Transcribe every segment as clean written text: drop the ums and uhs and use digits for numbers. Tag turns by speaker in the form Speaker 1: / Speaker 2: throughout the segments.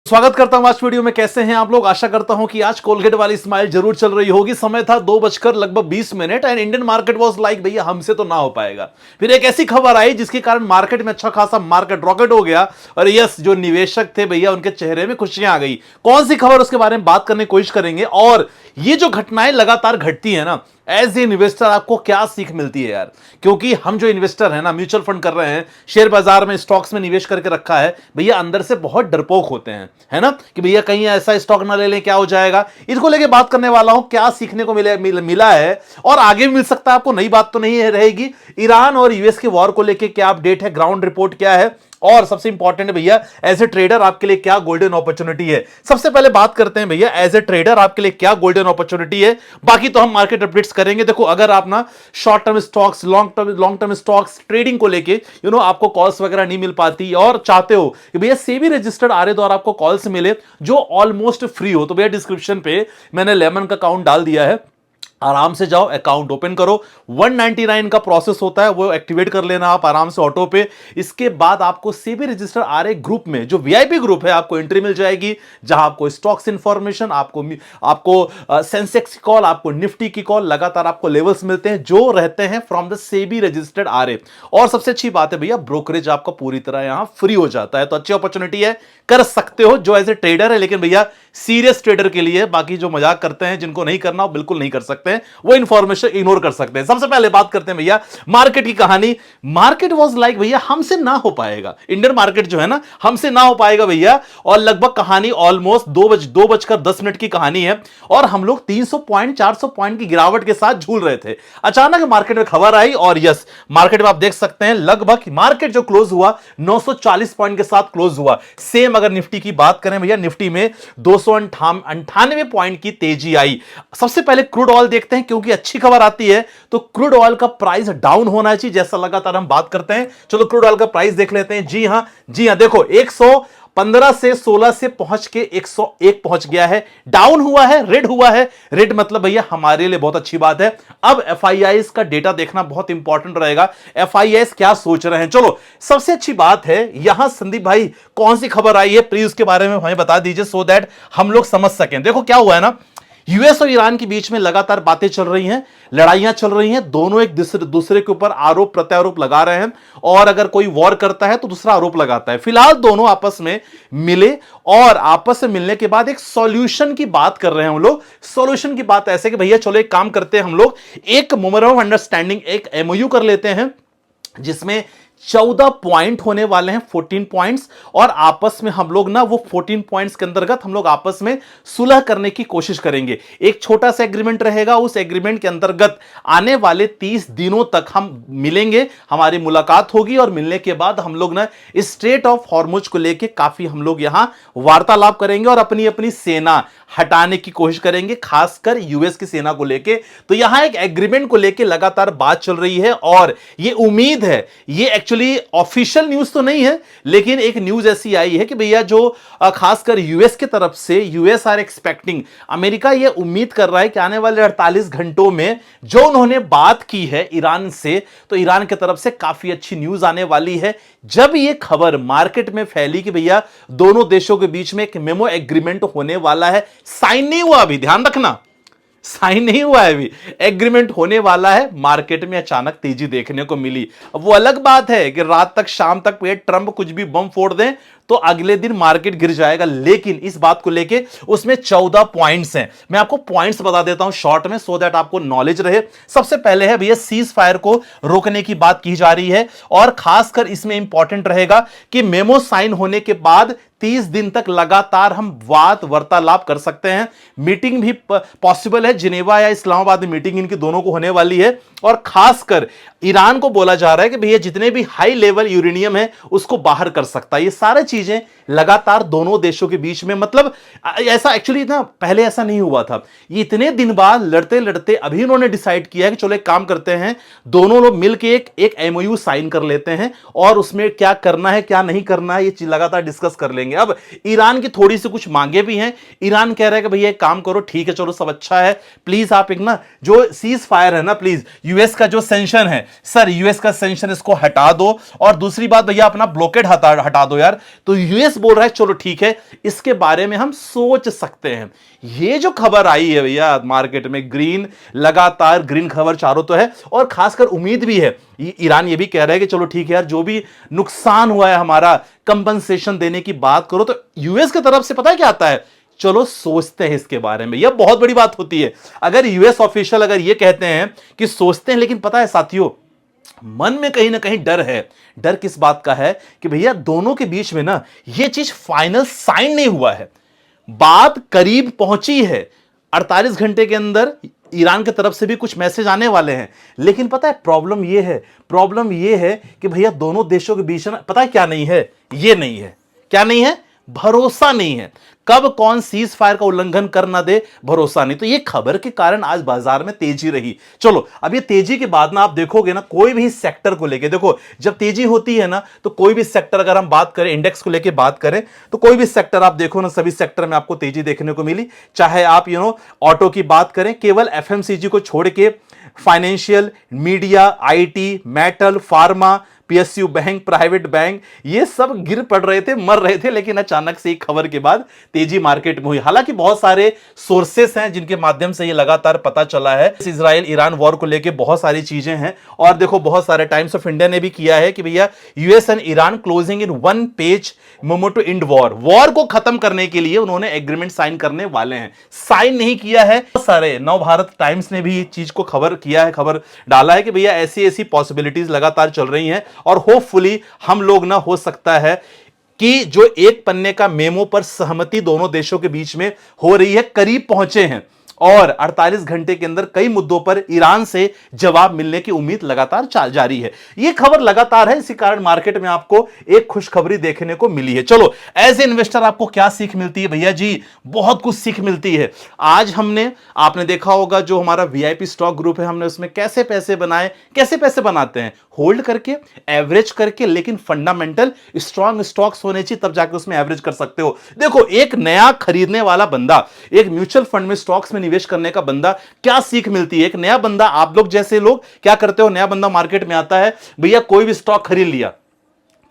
Speaker 1: स्वागत करता हूं आज वीडियो में। कैसे हैं आप लोग? आशा करता हूं कि आज कोलगेट वाली स्माइल जरूर चल रही होगी। समय था 2:20 and Indian market was like भैया हमसे तो ना हो पाएगा। फिर एक ऐसी खबर आई जिसके कारण मार्केट में अच्छा खासा मार्केट रॉकेट हो गया और यस, जो निवेशक थे भैया उनके चेहरे में खुशियां आ गई। कौन सी खबर, उसके बारे में बात करने की कोशिश करेंगे। और ये जो घटनाएं लगातार घटती है ना, एज ए इन्वेस्टर आपको क्या सीख मिलती है यार? क्योंकि हम जो इन्वेस्टर है ना, म्यूचुअल फंड कर रहे हैं, शेयर बाजार में स्टॉक्स में निवेश करके रखा है भैया, अंदर से बहुत डरपोक होते हैं, है ना, कि भैया कहीं ऐसा स्टॉक ना ले लें, क्या हो जाएगा। इसको लेके बात करने वाला हूं, क्या सीखने को मिला है और आगे भी मिल सकता है आपको। नई बात तो नहीं रहेगी। ईरान और यूएस के वॉर को लेके क्या अपडेट है, ग्राउंड रिपोर्ट क्या है, और सबसे इंपॉर्टेंट है भैया एज ए ट्रेडर आपके लिए क्या गोल्डन अपॉर्चुनिटी है। सबसे पहले बात करते हैं भैया एज ए ट्रेडर आपके लिए क्या गोल्डन अपॉर्चुनिटी है। बाकी तो हम मार्केट अपडेट्स करेंगे। देखो, अगर आप ना short term stocks, long term stocks trading को लेके आपको कॉल्स वगैरह नहीं मिल पाती और चाहते हो कि भैया सेबी रजिस्टर्ड आरए द्वारा आपको कॉल्स मिले जो ऑलमोस्ट फ्री हो, तो भैया डिस्क्रिप्शन पे मैंने लेमन का अकाउंट डाल दिया है। आराम से जाओ, अकाउंट ओपन करो। 199 का प्रोसेस होता है, वो एक्टिवेट कर लेना आप आराम से ऑटो पे। इसके बाद आपको सेबी रजिस्टर आरए ग्रुप में, जो वीआईपी ग्रुप है, आपको एंट्री मिल जाएगी, जहां आपको स्टॉक्स इंफॉर्मेशन, आपको सेंसेक्स की कॉल, आपको निफ्टी की कॉल, लगातार आपको लेवल्स मिलते हैं जो रहते हैं from the SEBI registered RA. और सबसे अच्छी बात है भैया, ब्रोकरेज आपका पूरी तरह यहां फ्री हो जाता है। तो अच्छी अपॉर्चुनिटी है, कर सकते हो जो एज ए ट्रेडर है, लेकिन भैया सीरियस ट्रेडर के लिए। बाकी जो मजाक करते हैं, जिनको नहीं करना वो बिल्कुल नहीं कर सकते हैं, वो इंफॉर्मेशन इग्नोर कर सकते हैं। सबसे पहले बात करते हैं भैया मार्केट की कहानी। मार्केट वाज लाइक भैया हमसे ना हो पाएगा। इंडियन मार्केट जो है ना, हमसे ना हो पाएगा भैया। और लगभग कहानी ऑलमोस्ट 2:10 की कहानी है और हम लोग 300 पॉइंट 400 पॉइंट की गिरावट के साथ झूल रहे थे। अचानक मार्केट में खबर आई और यस, मार्केट में आप देख सकते हैं लगभग मार्केट जो क्लोज हुआ 940 पॉइंट के साथ क्लोज हुआ। सेम अगर निफ्टी की बात करें भैया, निफ्टी में 298 पॉइंट की तेजी आई। सबसे पहले क्रूड ऑयल देखते हैं, क्योंकि अच्छी खबर आती है तो क्रूड ऑयल का प्राइस डाउन होना चाहिए, जैसा लगातार हम बात करते हैं। चलो क्रूड ऑयल का प्राइस देख लेते हैं। जी हां, देखो 115 से 16 से पहुंच के 101 पहुंच गया है, डाउन हुआ है, रेड हुआ है। रेड मतलब भैया हमारे लिए बहुत अच्छी बात है। अब एफआईआईस का डेटा देखना बहुत इंपॉर्टेंट रहेगा, एफआईआईस क्या सोच रहे हैं। चलो सबसे अच्छी बात है यहां, संदीप भाई कौन सी खबर आई है प्लीज उसके बारे में हमें बता दीजिए, सो दैट हम लोग समझ सकें। देखो क्या हुआ है ना, यूएस और ईरान के बीच में लगातार बातें चल रही हैं, लड़ाइयां चल रही हैं। दोनों एक दूसरे के ऊपर आरोप प्रत्यारोप लगा रहे हैं और अगर कोई वॉर करता है तो दूसरा आरोप लगाता है। फिलहाल दोनों आपस में मिले और आपस में मिलने के बाद एक सॉल्यूशन की बात कर रहे हैं हम लोग। सॉल्यूशन की बात ऐसे कि भैया चलो एक काम करते हैं, हम लोग एक मेमोरेंडम ऑफ अंडरस्टैंडिंग, एक एमओयू कर लेते हैं जिसमें 14 पॉइंट होने वाले हैं, 14 पॉइंट्स। और आपस में हम लोग ना वो 14 पॉइंट्स के अंतर्गत हम लोग आपस में सुलह करने की कोशिश करेंगे। एक छोटा सा एग्रीमेंट रहेगा, उस एग्रीमेंट के अंतर्गत आने वाले 30 दिनों तक हम मिलेंगे, हमारी मुलाकात होगी और मिलने के बाद हम लोग ना स्ट्रेट ऑफ हॉर्मुज को लेके काफी हम लोग यहां वार्तालाप करेंगे और अपनी अपनी सेना हटाने की कोशिश करेंगे, खासकर यूएस की सेना को लेके। तो यहां एक एग्रीमेंट को लेके लगातार बात चल रही है और ये उम्मीद है, ये एक्चुअली ऑफिशियल न्यूज तो नहीं है, लेकिन एक न्यूज ऐसी आई है कि भैया जो खासकर यूएस की तरफ से, यूएस आर एक्सपेक्टिंग, अमेरिका ये उम्मीद कर रहा है कि आने वाले 48 घंटों में जो उन्होंने बात की है ईरान से, तो ईरान की तरफ से काफी अच्छी न्यूज आने वाली है। जब ये खबर मार्केट में फैली कि भैया दोनों देशों के बीच में एक मेमो एग्रीमेंट होने वाला है, साइन नहीं हुआ अभी, ध्यान रखना, साइन नहीं हुआ है अभी, एग्रीमेंट होने वाला है, मार्केट में अचानक तेजी देखने को मिली। अब वो अलग बात है कि रात तक, शाम तक ट्रंप कुछ भी बम फोड़ दें तो अगले दिन मार्केट गिर जाएगा, लेकिन इस बात को लेके उसमें 14 पॉइंट्स हैं। मैं आपको पॉइंट्स बता देता हूं शॉर्ट में, सो दैट आपको नॉलेज रहे। सबसे पहले है भैया सीज फायर को रोकने की बात की जा रही है और खासकर इसमें इंपॉर्टेंट रहेगा कि मेमो साइन होने के बाद 30 दिन तक लगातार हम वार्तालाप कर सकते हैं। मीटिंग भी पॉसिबल है, जिनेवा या इस्लामाबाद में मीटिंग इनकी दोनों को होने वाली है। और खासकर ईरान को बोला जा रहा है कि भैया जितने भी हाई लेवल यूरेनियम है उसको बाहर कर सकता है। ये सारी चीजें लगातार दोनों देशों के बीच में, मतलब ऐसा एक्चुअली ना पहले ऐसा नहीं हुआ था। ये इतने दिन बाद लड़ते लड़ते अभी इन्होंने डिसाइड किया है कि चलो एक काम करते हैं, दोनों लोग मिलकर एक एमओयू साइन कर लेते हैं और उसमें क्या करना है क्या नहीं करना है ये लगातार डिस्कस कर लेंगे। करेंगे। अब ईरान की थोड़ी सी कुछ मांगे भी हैं। ईरान कह रहा है कि भैया एक काम करो, ठीक है चलो सब अच्छा है, प्लीज आप एक ना जो सीज फायर है ना, प्लीज यूएस का जो सेंशन है सर, यूएस का सेंशन इसको हटा दो, और दूसरी बात भैया अपना ब्लॉकेड हटा दो यार। तो यूएस बोल रहा है चलो ठीक है, इसके बारे में हम सोच सकते हैं। ये जो खबर आई है भैया मार्केट में, ग्रीन, लगातार ग्रीन खबर चारों तो है, और खासकर उम्मीद भी है, ईरान ये भी कह रहा है कि चलो ठीक है यार, जो भी नुकसान हुआ है हमारा, कंपनसेशन देने की बात करो। तो यूएस की तरफ से पता है क्या आता है, चलो सोचते हैं इसके बारे में। यह बहुत बड़ी बात होती है अगर यूएस ऑफिशियल अगर यह कहते हैं कि सोचते हैं। लेकिन पता है साथियों, मन में कहीं ना कहीं डर है। डर किस बात का है कि भैया दोनों के बीच में ना यह चीज फाइनल साइन नहीं हुआ है, बात करीब पहुंची है। 48 घंटे के अंदर ईरान की तरफ से भी कुछ मैसेज आने वाले हैं। लेकिन पता है प्रॉब्लम यह है कि भैया दोनों देशों के बीच में पता है क्या नहीं है, यह नहीं है, क्या नहीं है, भरोसा नहीं है। कब कौन सीज फायर का उल्लंघन कर ना दे, भरोसा नहीं। तो ये खबर के कारण आज बाजार में तेजी रही। चलो अब ये तेजी के बाद ना आप देखोगे ना, कोई भी सेक्टर को लेके देखो, जब तेजी होती है ना तो कोई भी सेक्टर, अगर हम बात करें इंडेक्स को लेके बात करें, तो कोई भी सेक्टर आप देखो ना, सभी सेक्टर में आपको तेजी देखने को मिली। चाहे आप ऑटो की बात करें, केवल एफएमसीजी को छोड़ के financial, media, IT, metal, pharma, PSU bank, private bank, ये सब गिर पड़ रहे थे, मर रहे थे। लेकिन अचानक से एक खबर के बाद तेजी मार्केट में हुई। हालांकि बहुत सारे सोर्सेस हैं जिनके माध्यम से ये लगातार पता चला है। इजराइल ईरान वॉर को लेके बहुत सारी चीजें हैं। और देखो बहुत सारे टाइम्स ऑफ इंडिया ने भी किया है कि भैया US and Iran closing in 1 page memo to end war को खत्म करने के लिए उन्होंने एग्रीमेंट साइन करने वाले हैं। साइन नहीं किया है। बहुत सारे नव भारत टाइम्स ने भी इस चीज को खबर किया है, खबर डाला है कि भैया ऐसी ऐसी पॉसिबिलिटीज लगातार चल रही हैं, और होपफुली हम लोग ना, हो सकता है कि जो एक पन्ने का मेमो पर सहमति दोनों देशों के बीच में हो रही है, करीब पहुंचे हैं। और 48 घंटे के अंदर कई मुद्दों पर ईरान से जवाब मिलने की उम्मीद लगातार जारी है। यह खबर लगातार है, इसी कारण मार्केट में आपको एक खुशखबरी देखने को मिली है। चलो एज ए इन्वेस्टर आपको क्या सीख मिलती है भैया जी, बहुत कुछ सीख मिलती है। आज आपने देखा होगा जो हमारा वीआईपी स्टॉक ग्रुप है, हमने उसमें कैसे पैसे बनाए, कैसे पैसे बनाते हैं, होल्ड करके, एवरेज करके, लेकिन फंडामेंटल स्ट्रॉन्ग स्टॉक्स होने चाहिए, तब जाकर उसमें एवरेज कर सकते हो। देखो एक नया खरीदने वाला बंदा, एक म्यूचुअल फंड में स्टॉक्स में निवेश करने का बंदा, क्या सीख मिलती है। एक नया बंदा, आप लोग जैसे लोग क्या करते हो, नया बंदा मार्केट में आता है, भैया कोई भी स्टॉक खरीद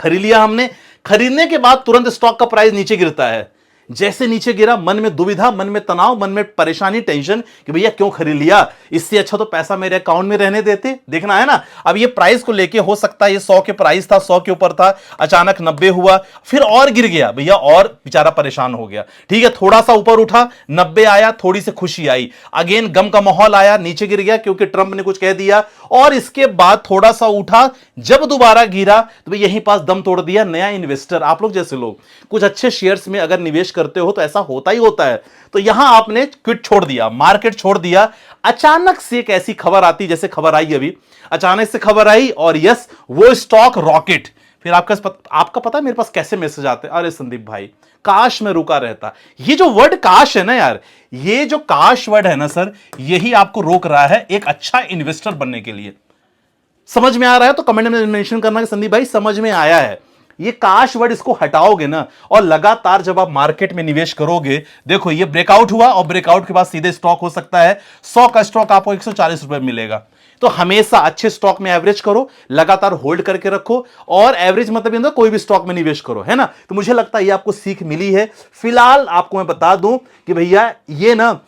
Speaker 1: लिया हमने, खरीदने के बाद तुरंत स्टॉक का प्राइस नीचे गिरता है। जैसे नीचे गिरा, मन में दुविधा, मन में तनाव, मन में परेशानी, टेंशन कि भैया क्यों खरीद लिया, इससे अच्छा तो पैसा मेरे अकाउंट में रहने देते। देखना है ना, अब ये प्राइस को लेके हो सकता है ये 100 के प्राइस था, 100 के ऊपर था, अचानक 90 हुआ, फिर और गिर गया, भैया और बेचारा परेशान हो गया। ठीक है, थोड़ा सा ऊपर उठा, 90 आया, थोड़ी सी खुशी आई, अगेन गम का माहौल आया, नीचे गिर गया क्योंकि ट्रंप ने कुछ कह दिया, और इसके बाद थोड़ा सा उठा, जब दोबारा गिरा तो यहीं पास दम तोड़ दिया। नया इन्वेस्टर, आप लोग जैसे लोग कुछ अच्छे शेयर्स में अगर निवेश करते हो तो ऐसा होता ही होता है। तो यहां आपने क्विट छोड़ दिया, मार्केट छोड़ दिया, अचानक से एक ऐसी खबर आती, जैसे खबर आई अभी, अचानक से खबर आई और यस वो स्टॉक रॉकेट। फिर आपका पता है मेरे पास कैसे मैसेज आते हैं, अरे संदीप भाई काश में रुका रहता। ये जो वर्ड काश है ना यार, ये जो काश वर्ड है ना सर, यही आपको रोक रहा है एक अच्छा इन्वेस्टर बनने के लिए। समझ में आ रहा है तो कमेंट में मेंशन करना कि संदीप भाई समझ में आया है। ये काश वर्ड इसको हटाओगे ना, और लगातार जब आप मार्केट में निवेश करोगे, देखो ये ब्रेकआउट हुआ और ब्रेकआउट के बाद सीधे स्टॉक हो सकता है 100 का स्टॉक आपको 140 रुपए मिलेगा। तो हमेशा अच्छे स्टॉक में एवरेज करो, लगातार होल्ड करके रखो, और एवरेज मतलब कोई भी स्टॉक में निवेश करो, है ना। तो मुझे लगता है ये आपको सीख मिली है। फिलहाल आपको मैं बता दूं कि भैया ये ना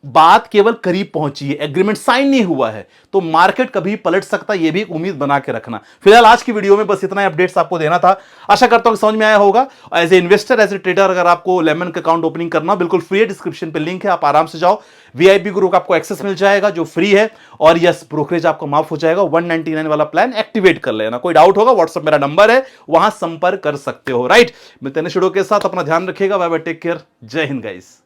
Speaker 1: बात केवल करीब पहुंची है, एग्रीमेंट साइन नहीं हुआ है, तो मार्केट कभी पलट सकता है, यह भी एक उम्मीद बना के रखना। फिलहाल आज की वीडियो में बस इतना ही अपडेट्स आपको देना था। आशा करता हूं कि समझ में आया होगा। As a investor, as a trader, अगर आपको लेमन का अकाउंट ओपनिंग करना, बिल्कुल फ्री है, डिस्क्रिप्शन पे लिंक है, आप आराम से जाओ, वीआईपी ग्रुप का आपको एक्सेस मिल जाएगा जो फ्री है, और यस ब्रोकरेज आपको माफ हो जाएगा। 199 वाला प्लान एक्टिवेट कर लेना। कोई डाउट होगा व्हाट्सएप मेरा नंबर है, वहां संपर्क कर सकते हो। राइट, मिलते हैं नेक्स्ट वीडियो के साथ, अपना ध्यान रखिएगा, बाय बाय, टेक केयर, जय हिंद गाइस।